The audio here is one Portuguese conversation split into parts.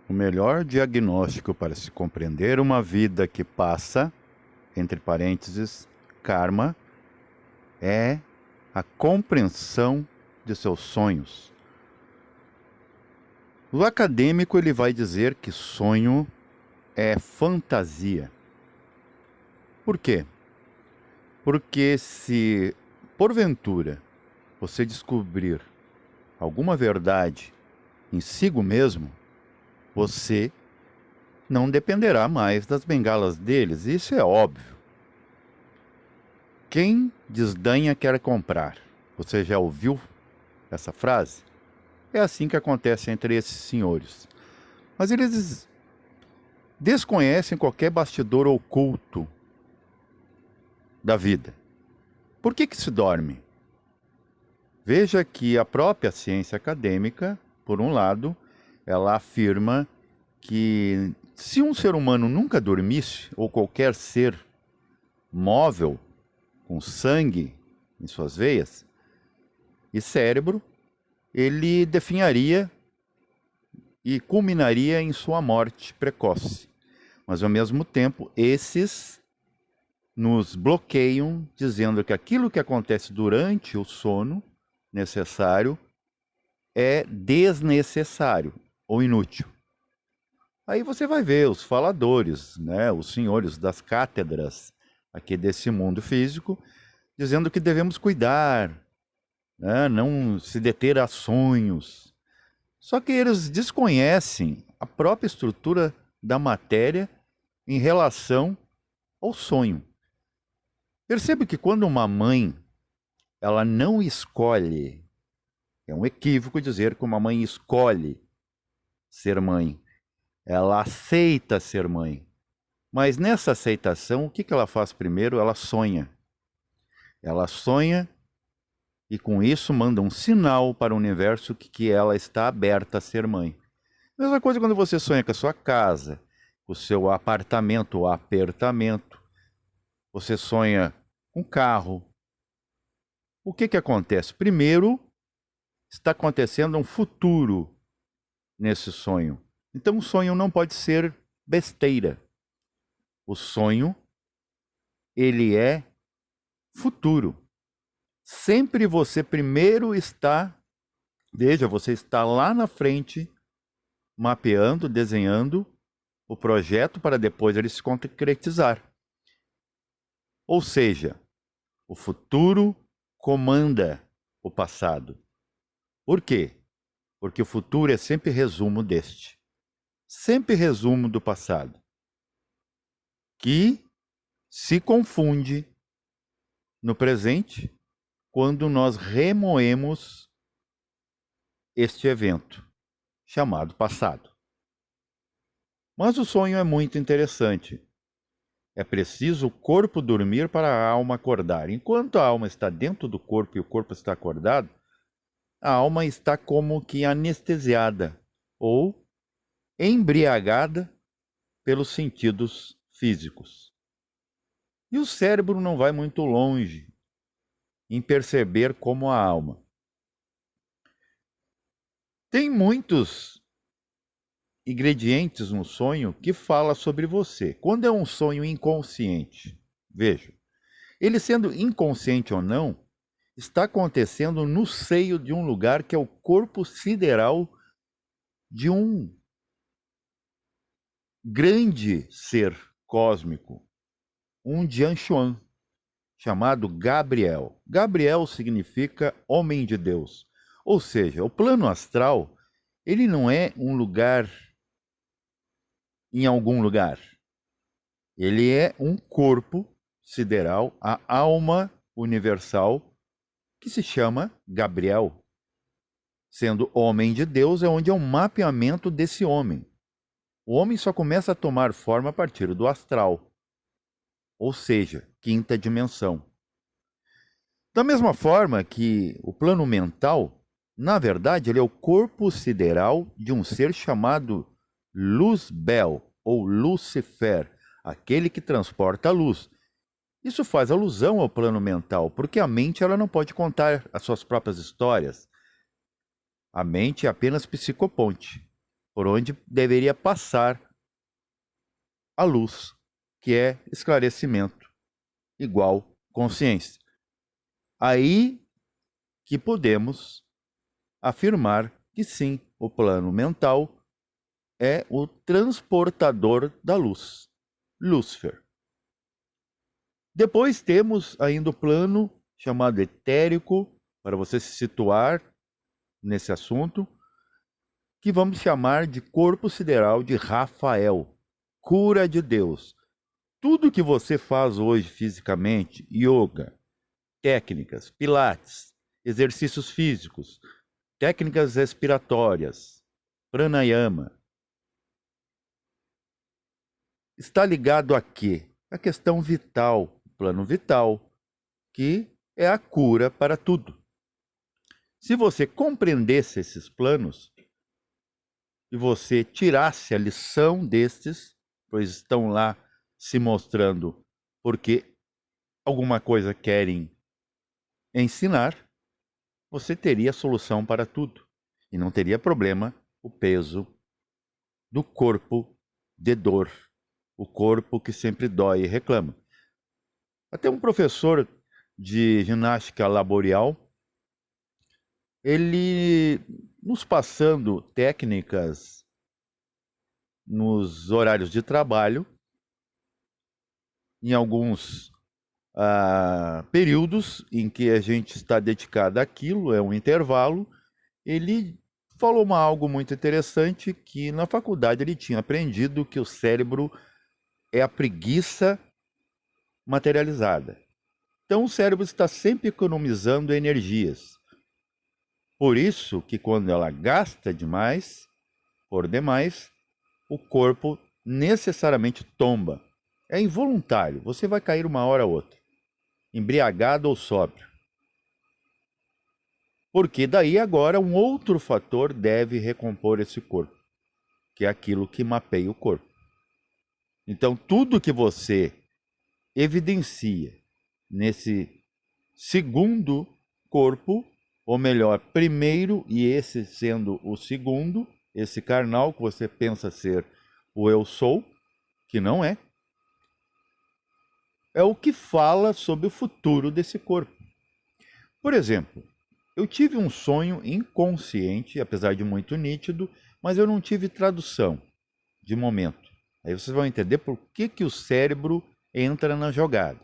O melhor diagnóstico para se compreender uma vida que passa, entre parênteses, karma, é a compreensão de seus sonhos. O acadêmico ele vai dizer que sonho é fantasia. Por quê? Porque se, porventura, você descobrir alguma verdade em si mesmo, você não dependerá mais das bengalas deles. Isso é óbvio. Quem desdanha quer comprar. Você já ouviu essa frase? É assim que acontece entre esses senhores. Mas eles desconhecem qualquer bastidor oculto da vida. Por que se dorme? Veja que a própria ciência acadêmica, por um lado, ela afirma que se um ser humano nunca dormisse, ou qualquer ser móvel, com sangue em suas veias e cérebro, ele definharia e culminaria em sua morte precoce. Mas, ao mesmo tempo, esses nos bloqueiam, dizendo que aquilo que acontece durante o sono necessário é desnecessário ou inútil. Aí você vai ver os faladores, né, os senhores das cátedras aqui desse mundo físico, dizendo que devemos cuidar, né, não se deter a sonhos. Só que eles desconhecem a própria estrutura da matéria em relação ao sonho. Percebe que quando uma mãe ela não escolhe, é um equívoco dizer que uma mãe escolhe ser mãe. Ela aceita ser mãe. Mas nessa aceitação, o que ela faz primeiro? Ela sonha. Ela sonha e com isso manda um sinal para o universo que ela está aberta a ser mãe. Mesma coisa quando você sonha com a sua casa, com o seu apartamento ou apertamento. Você sonha com carro. O que acontece? Primeiro, está acontecendo um futuro nesse sonho. Então o sonho não pode ser besteira. O sonho, ele é futuro. Sempre você primeiro está, veja, você está lá na frente, mapeando, desenhando o projeto para depois ele se concretizar. Ou seja, o futuro comanda o passado. Por quê? Porque o futuro é sempre resumo deste. Sempre resumo do passado. Que se confunde no presente quando nós remoemos este evento, chamado passado. Mas o sonho é muito interessante. É preciso o corpo dormir para a alma acordar. Enquanto a alma está dentro do corpo e o corpo está acordado, a alma está como que anestesiada ou embriagada pelos sentidos físicos. E o cérebro não vai muito longe em perceber como a alma. Tem muitos ingredientes no sonho que fala sobre você. Quando é um sonho inconsciente, veja, ele sendo inconsciente ou não, está acontecendo no seio de um lugar que é o corpo sideral de um grande ser cósmico, um Jianshuan, chamado Gabriel. Gabriel significa homem de Deus. Ou seja, o plano astral, ele não é um lugar em algum lugar. Ele é um corpo sideral, a alma universal, que se chama Gabriel. Sendo homem de Deus, é onde é um mapeamento desse homem. O homem só começa a tomar forma a partir do astral, ou seja, quinta dimensão. Da mesma forma que o plano mental, na verdade, ele é o corpo sideral de um ser chamado Luzbel, ou Lucifer, aquele que transporta a luz. Isso faz alusão ao plano mental, porque a mente ela não pode contar as suas próprias histórias. A mente é apenas psicoponte. por onde deveria passar a luz, que é esclarecimento igual consciência. Aí que podemos afirmar que sim, o plano mental é o transportador da luz, Lúcifer. Depois temos ainda o plano chamado etérico, para você se situar nesse assunto, que vamos chamar de corpo sideral de Rafael, cura de Deus. Tudo que você faz hoje fisicamente, yoga, técnicas, pilates, exercícios físicos, técnicas respiratórias, pranayama, está ligado a quê? A questão vital, o plano vital, que é a cura para tudo. Se você compreendesse esses planos e você tirasse a lição destes, pois estão lá se mostrando porque alguma coisa querem ensinar, você teria a solução para tudo. E não teria problema o peso do corpo de dor, o corpo que sempre dói e reclama. Até um professor de ginástica laboral, ele nos passando técnicas nos horários de trabalho, em alguns períodos em que a gente está dedicado àquilo, é um intervalo, ele falou algo muito interessante, que na faculdade ele tinha aprendido que o cérebro é a preguiça materializada. Então o cérebro está sempre economizando energias. Por isso que quando ela gasta demais, por demais, o corpo necessariamente tomba. É involuntário, você vai cair uma hora ou outra, embriagado ou sóbrio. Porque daí agora um outro fator deve recompor esse corpo, que é aquilo que mapeia o corpo. Então tudo que você evidencia nesse segundo corpo, ou melhor, primeiro, e esse sendo o segundo, esse carnal que você pensa ser o eu sou, que não é o que fala sobre o futuro desse corpo. Por exemplo, eu tive um sonho inconsciente, apesar de muito nítido, mas eu não tive tradução de momento. Aí vocês vão entender por que o cérebro entra na jogada.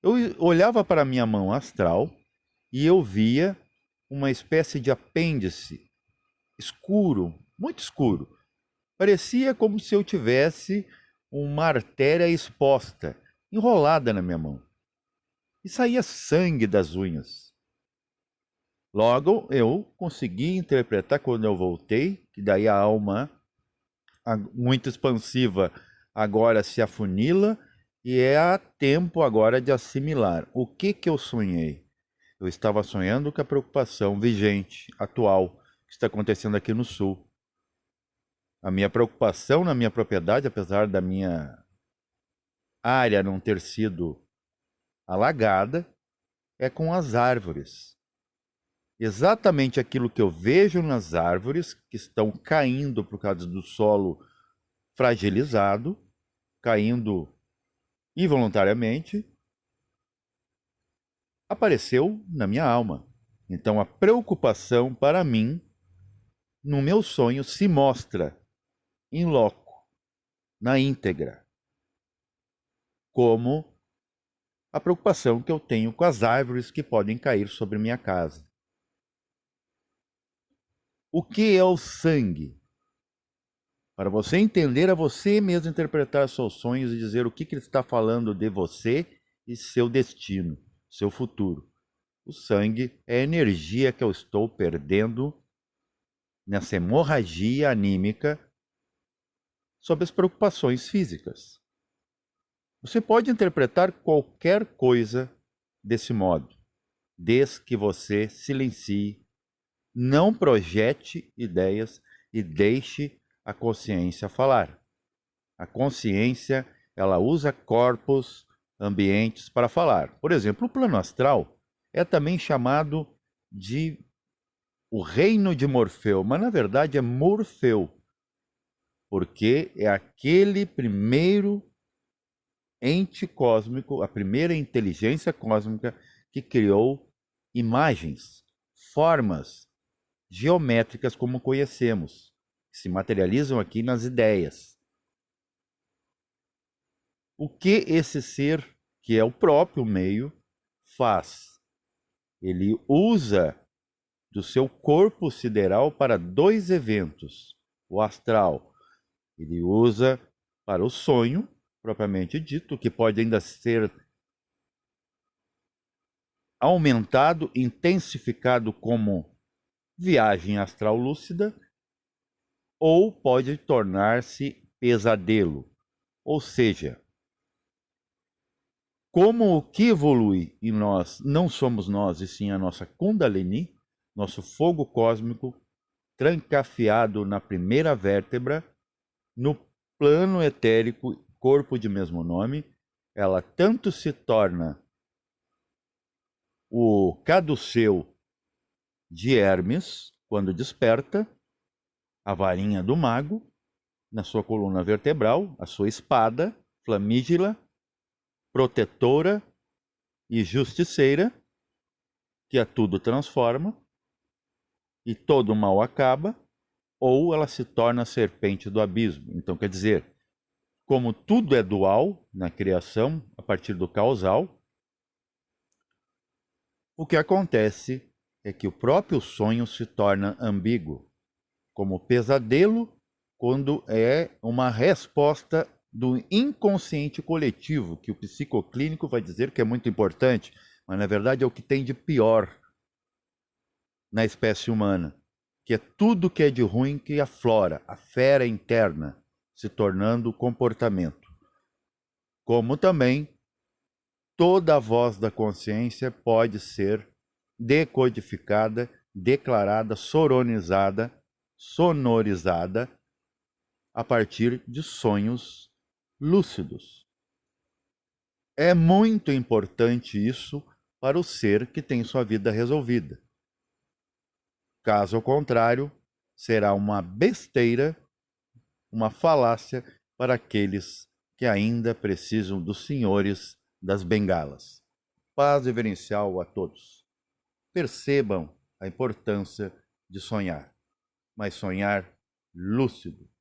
Eu olhava para a minha mão astral e eu via uma espécie de apêndice escuro, muito escuro. Parecia como se eu tivesse uma artéria exposta, enrolada na minha mão. E saía sangue das unhas. Logo, eu consegui interpretar quando eu voltei, que daí a alma, muito expansiva, agora se afunila e é a tempo agora de assimilar. O que eu sonhei? Eu estava sonhando com a preocupação vigente, atual, que está acontecendo aqui no Sul. A minha preocupação na minha propriedade, apesar da minha área não ter sido alagada, é com as árvores. Exatamente aquilo que eu vejo nas árvores, que estão caindo por causa do solo fragilizado, caindo involuntariamente, apareceu na minha alma. Então a preocupação para mim, no meu sonho, se mostra in loco, na íntegra, como a preocupação que eu tenho com as árvores que podem cair sobre minha casa. O que é o sangue? Para você entender, a você mesmo interpretar seus sonhos e dizer o que ele está falando de você e seu destino, seu futuro. O sangue é a energia que eu estou perdendo nessa hemorragia anímica sobre as preocupações físicas. Você pode interpretar qualquer coisa desse modo, desde que você silencie, não projete ideias e deixe a consciência falar. A consciência, ela usa corpos, ambientes para falar. Por exemplo, o plano astral é também chamado de o reino de Morfeu, mas na verdade é Morfeu, porque é aquele primeiro ente cósmico, a primeira inteligência cósmica que criou imagens, formas geométricas como conhecemos, que se materializam aqui nas ideias. O que esse ser, que é o próprio meio, faz? Ele usa do seu corpo sideral para dois eventos. O astral, ele usa para o sonho, propriamente dito, que pode ainda ser aumentado, intensificado como viagem astral lúcida, ou pode tornar-se pesadelo. Ou seja, como o que evolui em nós não somos nós, e sim a nossa Kundalini, nosso fogo cósmico, trancafiado na primeira vértebra, no plano etérico, corpo de mesmo nome, ela tanto se torna o caduceu de Hermes, quando desperta, a varinha do mago, na sua coluna vertebral, a sua espada flamígera, protetora e justiceira, que a tudo transforma e todo o mal acaba, ou ela se torna a serpente do abismo. Então, quer dizer, como tudo é dual na criação, a partir do causal, o que acontece é que o próprio sonho se torna ambíguo, como pesadelo, quando é uma resposta do inconsciente coletivo, que o psicoclínico vai dizer que é muito importante, mas na verdade é o que tem de pior na espécie humana, que é tudo que é de ruim que aflora, a fera interna, se tornando comportamento. Como também toda a voz da consciência pode ser decodificada, declarada, sonorizada a partir de sonhos lúcidos. É muito importante isso para o ser que tem sua vida resolvida. Caso contrário, será uma besteira, uma falácia para aqueles que ainda precisam dos senhores das bengalas. Paz reverencial a todos. Percebam a importância de sonhar, mas sonhar lúcido.